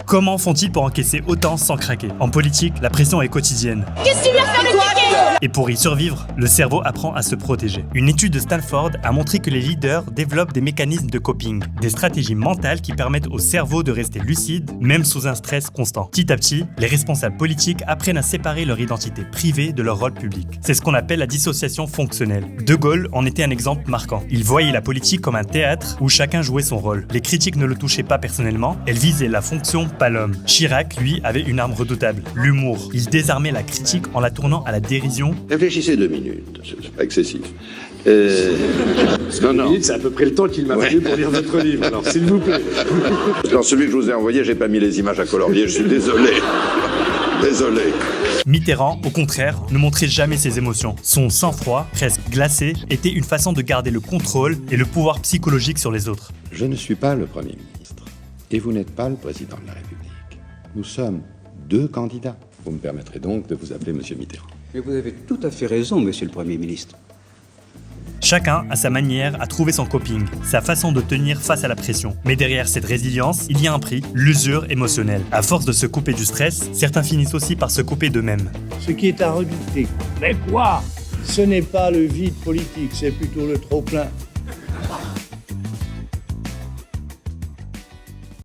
Comment font-ils pour encaisser autant sans craquer? En politique, la pression est quotidienne. Qu'est-ce que tu viens faire le ticket? Et pour y survivre, le cerveau apprend à se protéger. Une étude de Stanford a montré que les leaders développent des mécanismes de coping, des stratégies mentales qui permettent au cerveau de rester lucide, même sous un stress constant. Petit à petit, les responsables politiques apprennent à séparer leur identité privée de leur rôle public. C'est ce qu'on appelle la dissociation fonctionnelle. De Gaulle en était un exemple marquant. Il voyait la politique comme un théâtre où chacun jouait son rôle. Les critiques ne le touchaient pas personnellement, elles visaient la fonction, pas l'homme. Chirac, lui, avait une arme redoutable, l'humour. Il désarmait la critique en la tournant à la dérision. Réfléchissez 2 minutes, c'est pas excessif. Non. C'est à peu près le temps qu'il m'a fallu pour lire votre livre, alors s'il vous plaît. Dans celui que je vous ai envoyé, j'ai pas mis les images à colorier, je suis désolé. Désolé. Mitterrand, au contraire, ne montrait jamais ses émotions. Son sang-froid, presque glacé, était une façon de garder le contrôle et le pouvoir psychologique sur les autres. Je ne suis pas le Premier ministre, et vous n'êtes pas le Président de la République. Nous sommes 2 candidats. Vous me permettrez donc de vous appeler Monsieur Mitterrand. Mais vous avez tout à fait raison, Monsieur le Premier ministre. Chacun, à sa manière, a trouvé son coping, sa façon de tenir face à la pression. Mais derrière cette résilience, il y a un prix, l'usure émotionnelle. À force de se couper du stress, certains finissent aussi par se couper d'eux-mêmes. Ce qui est à redouter. Mais quoi? Ce n'est pas le vide politique, c'est plutôt le trop-plein.